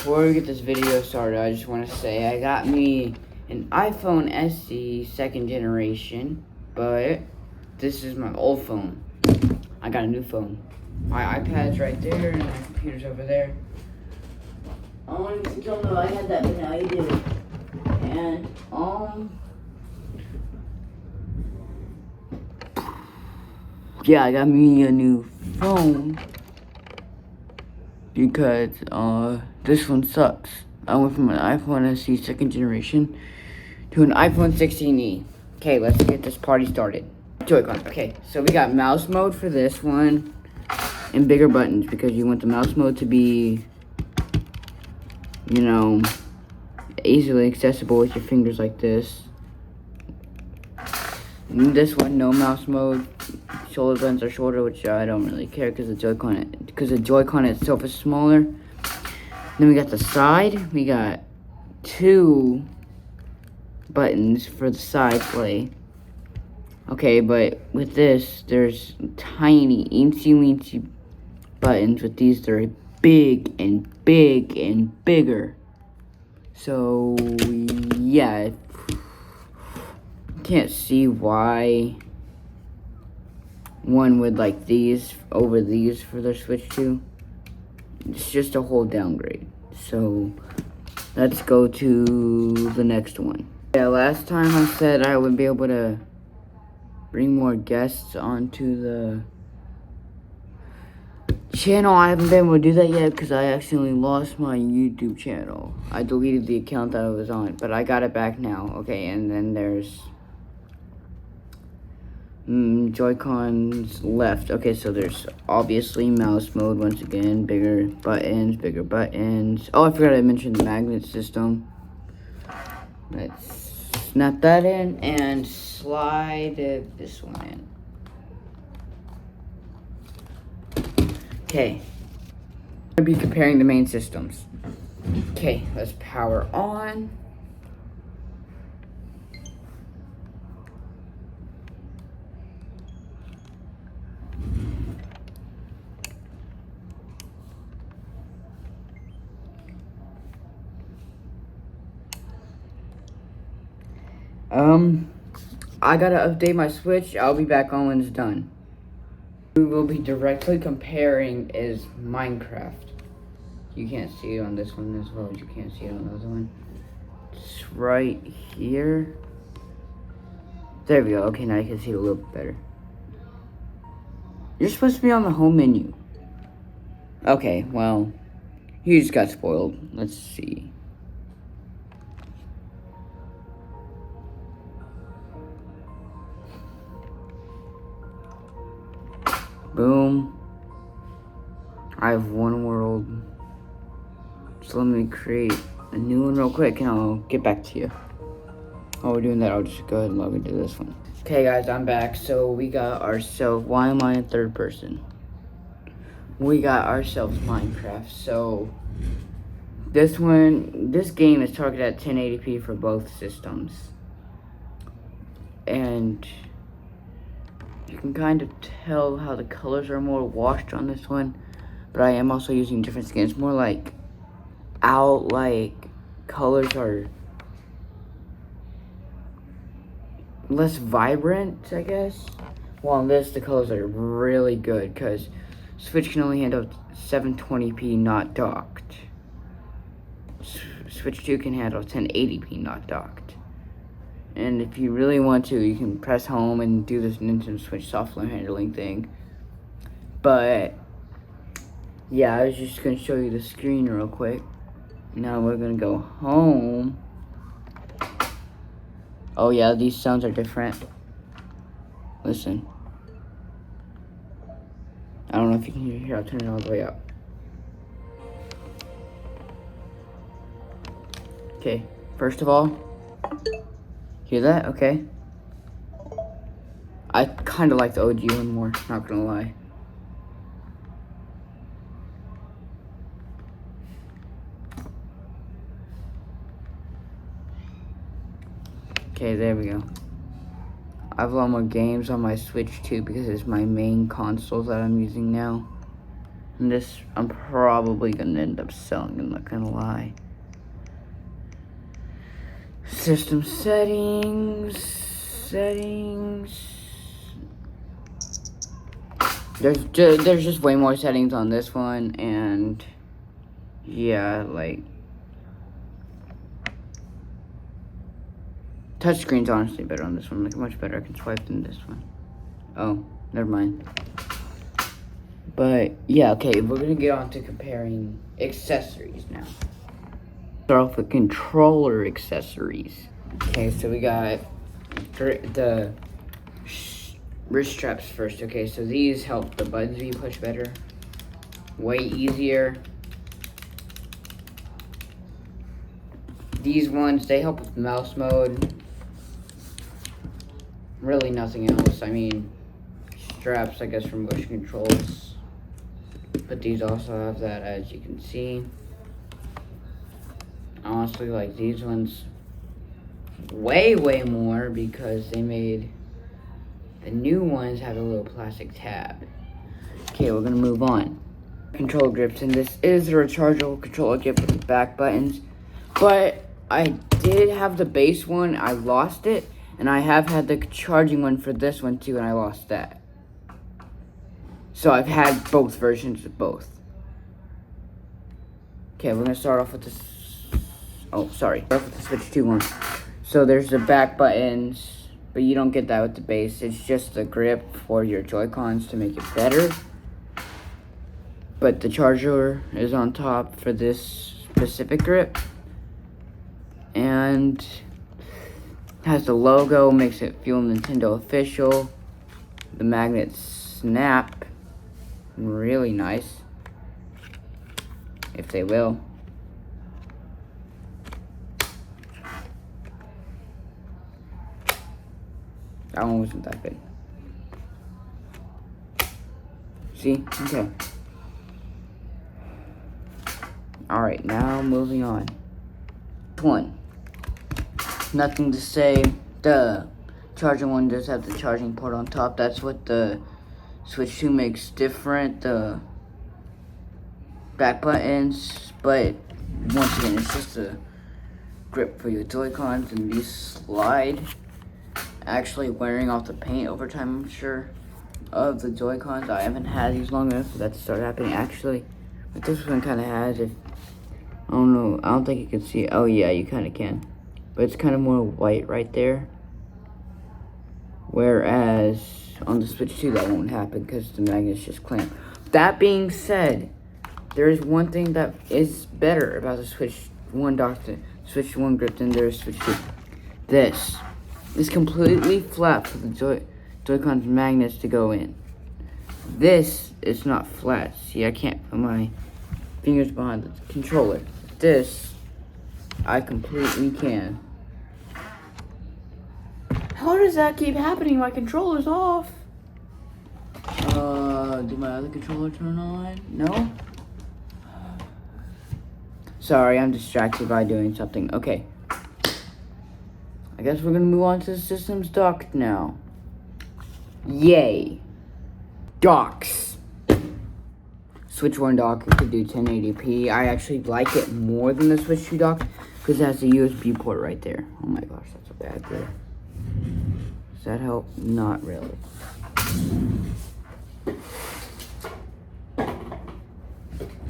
before we get this video started, I just want to say I got me an iPhone SE 2nd generation, but this is my old phone. I got a new phone. My iPad's right there and my computer's over there. I wanted to tell them I had that, but now you do. And, yeah, I got me a new phone because, this one sucks. I went from an iPhone SE 2nd generation to an iPhone 16e. Okay, let's get this party started. Joy-Con. Okay, so we got mouse mode for this one and bigger buttons because you want the mouse mode to be, you know, easily accessible with your fingers like this. And this one, no mouse mode. Shoulder buttons are shorter, which I don't really care because the Joy-Con itself is smaller. Then we got the side. We got 2 buttons for the side play. Okay, but with this, there's tiny, eensy-weensy buttons. With these, they're big and big and bigger. So, yeah. Can't see why one would like these over these for their Switch 2. It's just a whole downgrade. So, let's go to the next one. Yeah, last time I said I would be able to bring more guests onto the channel. I haven't been able to do that yet because I accidentally lost my YouTube channel. I deleted the account that I was on, but I got it back now. Okay, and then there's Joy-Cons left. Okay, so there's obviously mouse mode once again, bigger buttons. Oh, I forgot I mentioned the magnet system. Let's snap that in and slide this one in. Okay, I'll be comparing the main systems. Okay, let's power on. I gotta update my Switch. I'll be back on when it's done. We will be directly comparing is Minecraft. You can't see it on this one as well as you can't see it on the other one. It's right here. There we go. Okay, now you can see it a little bit better. You're supposed to be on the home menu. Okay, well, you just got spoiled. Let's see. Boom. I have one world. So let me create a new one real quick and I'll get back to you. While we're doing that, I'll just go ahead and log into this one. Okay guys, I'm back. So we got ourselves, why am I in third person? We got ourselves Minecraft. So this game is targeted at 1080p for both systems. And you can kind of tell how the colors are more washed on this one, but I am also using different skins. More like colors are less vibrant, I guess. While on this, the colors are really good because Switch can only handle 720p not docked. Switch 2 can handle 1080p not docked. And if you really want to, you can press home and do this Nintendo Switch software handling thing. But, yeah, I was just going to show you the screen real quick. Now we're going to go home. Oh, yeah, these sounds are different. Listen. I don't know if you can hear. I'll turn it all the way up. Okay, first of all, hear that? Okay. I kind of like the OG one more, not gonna lie. Okay, there we go. I have a lot more games on my Switch too because it's my main console that I'm using now. And this, I'm probably gonna end up selling, I'm not gonna lie. System settings. There's just way more settings on this one, and yeah, like touchscreen's honestly better on this one. Like much better. I can swipe than this one. Oh, never mind. But yeah, okay, we're gonna get on to comparing accessories now. Start off with controller accessories. Okay, so we got the wrist straps first. Okay, so these help the buttons be pushed better, way easier. These ones, they help with mouse mode. Really nothing else. I mean, straps, I guess, for motion controls. But these also have that, as you can see. Honestly, like these ones way more, because they made the new ones have a little plastic tab. Okay, we're gonna move on. Control grips, and this is a rechargeable controller grip with the back buttons. But I did have the base one, I lost it, and I have had the charging one for this one too, and I lost that. So I've had both versions of both. Okay, we're gonna start off with this. Oh, sorry. Start off with the Switch 2 one. So there's the back buttons, but you don't get that with the base. It's just the grip for your Joy-Cons to make it better. But the charger is on top for this specific grip. And has the logo, makes it feel Nintendo official. The magnets snap. Really nice. If they will. That one wasn't that good. See? Okay. Alright, now moving on. One. Nothing to say. The charging one does have the charging port on top. That's what the Switch 2 makes different. The back buttons. But once again, it's just a grip for your Joy-Cons, and these slide. Actually wearing off the paint over time, I'm sure, of the Joy-Cons. I haven't had these long enough for that to start happening, actually. But this one kind of has. If I don't know, I don't think you can see it. Oh yeah, you kind of can. But it's kind of more white right there. Whereas on the Switch 2, that won't happen because the magnets just clamp. That being said, there is one thing that is better about the Switch 1 Switch 1 grip than there is Switch 2. This is completely flat for the Joy-Con's magnets to go in. This is not flat. See, I can't put my fingers behind the controller. This, I completely can. How does that keep happening? My controller's off. Did my other controller turn on? No? Sorry, I'm distracted by doing something. Okay. I guess we're gonna move on to the system's dock now. Yay. Docks. Switch 1 dock could do 1080p. I actually like it more than the Switch 2 dock because it has a USB port right there. Oh my gosh, that's a bad glare. Does that help? Not really.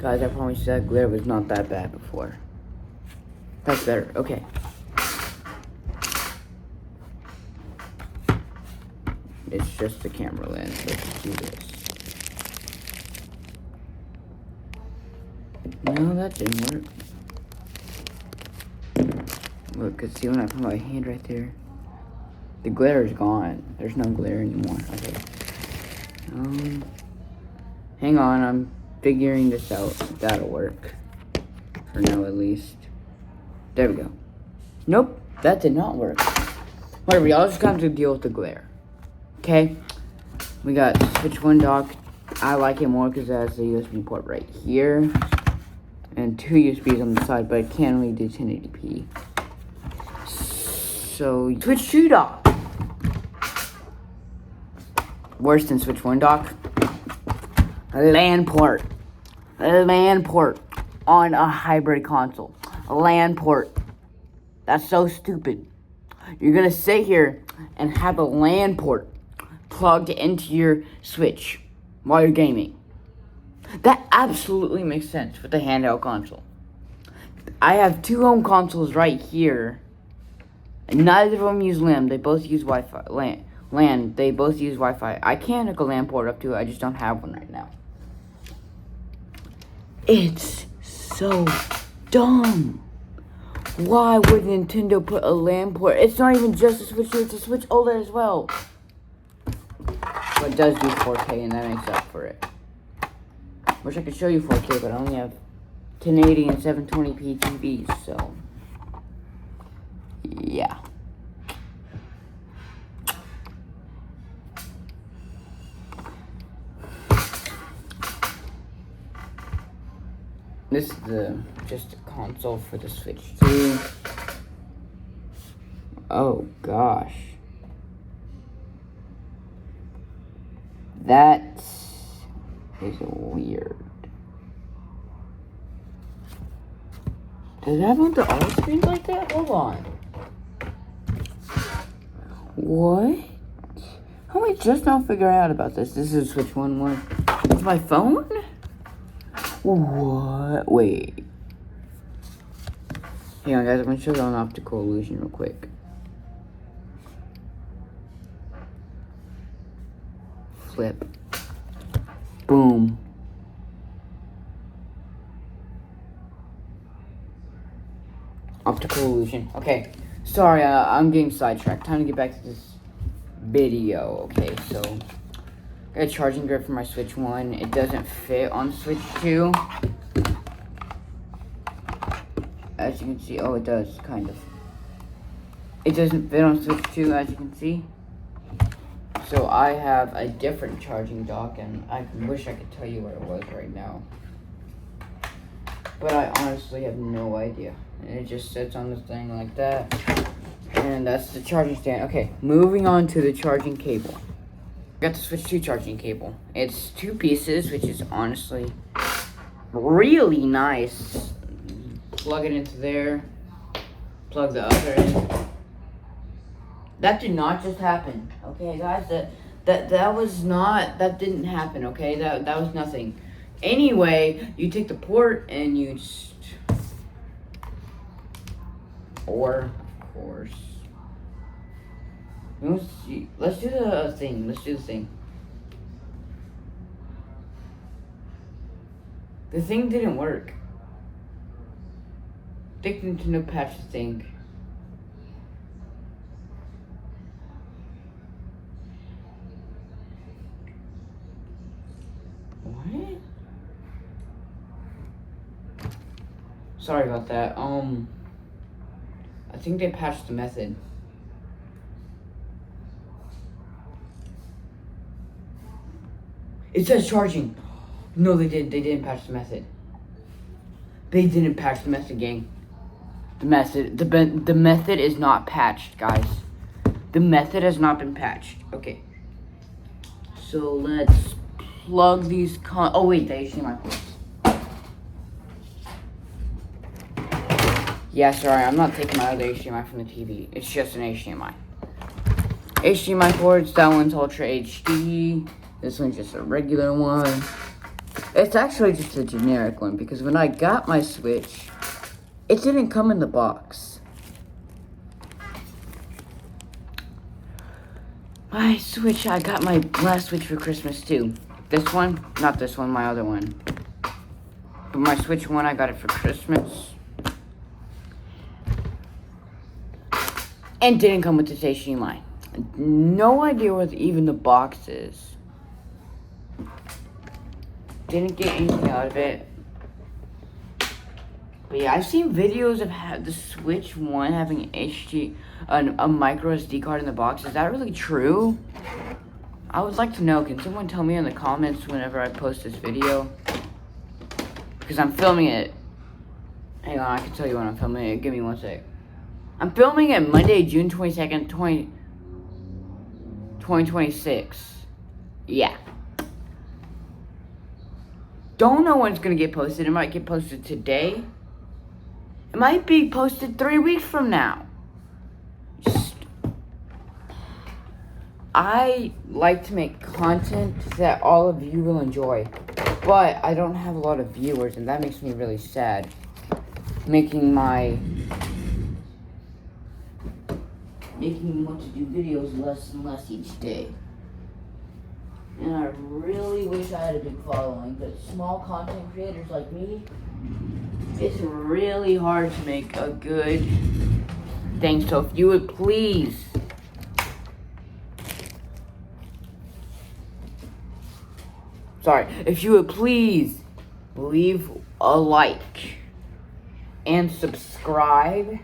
Guys, I promise you that glare was not that bad before. That's better. Okay. It's just the camera lens. Let's do this. No, that didn't work. Look, cause see when I put my hand right there, the glare is gone. There's no glare anymore. Okay. Hang on, I'm figuring this out. That'll work. For now, at least. There we go. Nope, that did not work. Whatever, y'all just got to deal with the glare. Okay, we got Switch 1 dock. I like it more because it has the USB port right here and 2 USBs on the side, but it can only do 1080p. So Switch 2 dock, worse than Switch 1 dock. A LAN port. A LAN port on a hybrid console. A LAN port. That's so stupid. You're gonna sit here and have a LAN port plugged into your Switch while you're gaming. That absolutely makes sense with the handheld console. I have two home consoles right here. And neither of them use LAN. They both use Wi-Fi. LAN. They both use Wi-Fi. I can hook a LAN port up to it. I just don't have one right now. It's so dumb. Why would Nintendo put a LAN port? It's not even just a Switch 2. It's a Switch OLED as well. But it does do 4K, and that makes up for it. Wish I could show you 4K, but I only have 1080 and 720p TVs, so yeah. This is just a console for the Switch 2. Oh gosh. That is weird. Does it have on the all screens like that? Hold on. What? How am I just now figuring out about this? This is Switch 1. It's my phone? What? Wait. Hang on, guys. I'm gonna show you an optical illusion real quick. Flip. Boom. Optical illusion. Okay. Sorry, I'm getting sidetracked. Time to get back to this video. Okay, so got a charging grip for my Switch 1. It doesn't fit on Switch 2. As you can see, oh, it does, kind of. It doesn't fit on Switch 2, as you can see. So I have a different charging dock, and I wish I could tell you what it was right now. But I honestly have no idea. And it just sits on this thing like that. And that's the charging stand. Okay, moving on to the charging cable. Got the Switch 2 charging cable. It's 2 pieces, which is honestly really nice. Plug it into there. Plug the other in. That did not just happen. Okay, guys, that didn't happen, okay? That was nothing. Anyway, you take the port and you just, or of course, let's do the thing. Let's do the thing. The thing didn't work. I think Nintendo patched the thing. What? Sorry about that. I think they patched the method. It says charging. No, they didn't. They didn't patch the method. They didn't patch the method, gang. The method is not patched, guys. The method has not been patched. Okay. So let's plug these oh wait, the HDMI ports. Yeah, sorry, I'm not taking my other HDMI from the TV. It's just an HDMI. HDMI ports, that one's Ultra HD. This one's just a regular one. It's actually just a generic one because when I got my Switch, it didn't come in the box. My Switch, I got my last Switch for Christmas too. This one, not this one, my other one. But my Switch 1, I got it for Christmas. And didn't come with this HDMI. No idea what even the box is. Didn't get anything out of it. But yeah, I've seen videos of the Switch 1 having a micro SD card in the box. Is that really true? I would like to know. Can someone tell me in the comments whenever I post this video? Because I'm filming it. Hang on, I can tell you when I'm filming it. Give me 1 sec. I'm filming it Monday, June 22nd, 2026. Yeah. don't know when it's gonna get posted. It might get posted today. It might be posted 3 weeks from now. I like to make content that all of you will enjoy, but I don't have a lot of viewers, and that makes me really sad. Making me want to do videos less and less each day. And I really wish I had a big following, but small content creators like me, it's really hard to make a good thing. So if you would please leave a like and subscribe,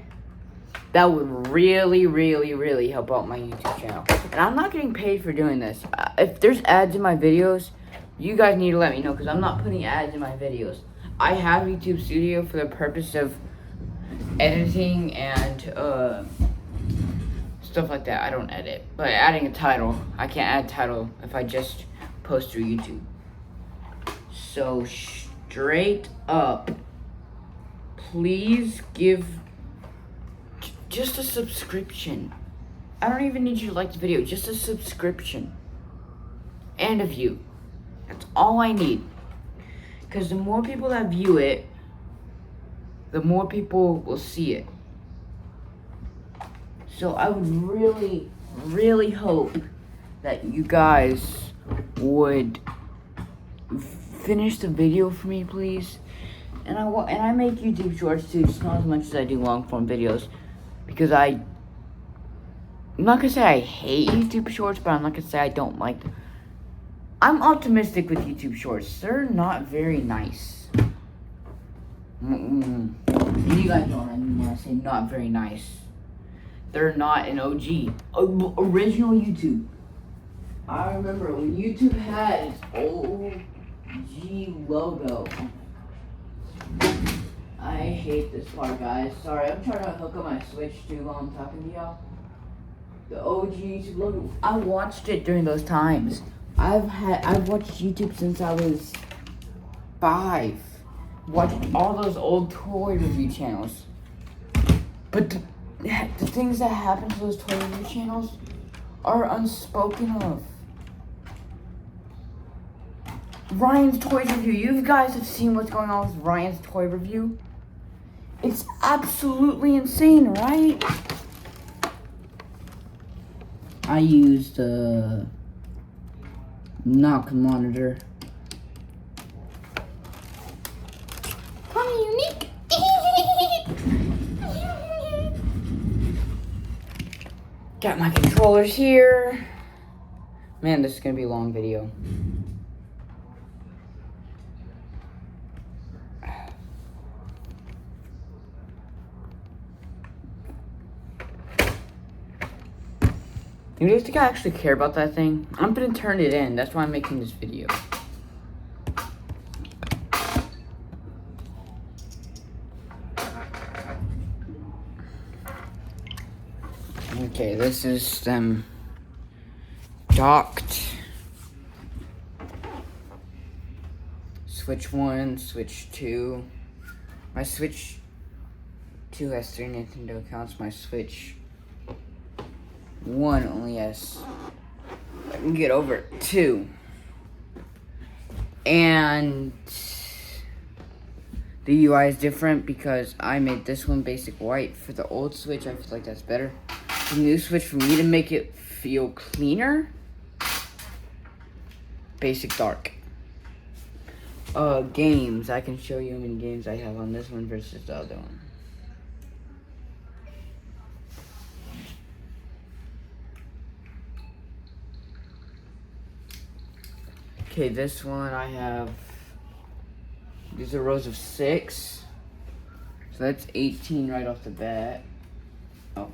that would really, really, really help out my YouTube channel. And I'm not getting paid for doing this. If there's ads in my videos, you guys need to let me know, because I'm not putting ads in my videos. I have YouTube Studio for the purpose of editing and stuff like that. I don't edit, but adding a title, I can't add title if I just post through YouTube. So straight up, please give just a subscription. I don't even need you to like the video, just a subscription and a view. That's all I need. Because the more people that view it, the more people will see it. So I would really, really hope that you guys would finish the video for me, please. And I make YouTube shorts too, just not as much as I do long form videos, because I'm not gonna say I hate YouTube shorts, but I'm not gonna say I don't like them. I'm optimistic with YouTube shorts. They're not very nice. You guys know what I mean when I say not very nice. They're not an OG. Original YouTube. I remember when YouTube had its OG logo. I hate this part, guys. Sorry, I'm trying to hook up my Switch too while I'm talking to y'all. The OG YouTube logo. I watched it during those times. I've watched YouTube since I was 5. Watched all those old toy review channels. But the things that happen to those toy review channels are unspoken of. Ryan's Toys Review. You guys have seen what's going on with Ryan's Toy Review? It's absolutely insane, right? I used a knock monitor. Unique. Got my controllers here. Man, this is gonna be a long video. You guys think I actually care about that thing? I'm gonna turn it in. That's why I'm making this video. Okay, this is them docked. Switch 1, Switch 2. My Switch 2 has 3 Nintendo accounts. My Switch 1 only has, I can get over 2. And the UI is different because I made this one basic white. For the old Switch, I feel like that's better. The new Switch, for me to make it feel cleaner, basic dark. Games, I can show you how many games I have on this one versus the other one. Okay, this one I have, these are rows of 6. So that's 18 right off the bat. Oh.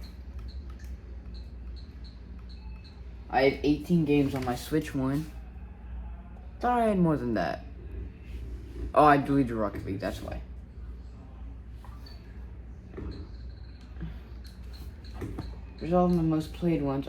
I have 18 games on my Switch 1. Thought I had more than that. Oh, I deleted Rocket League, that's why. There's all of my most played ones.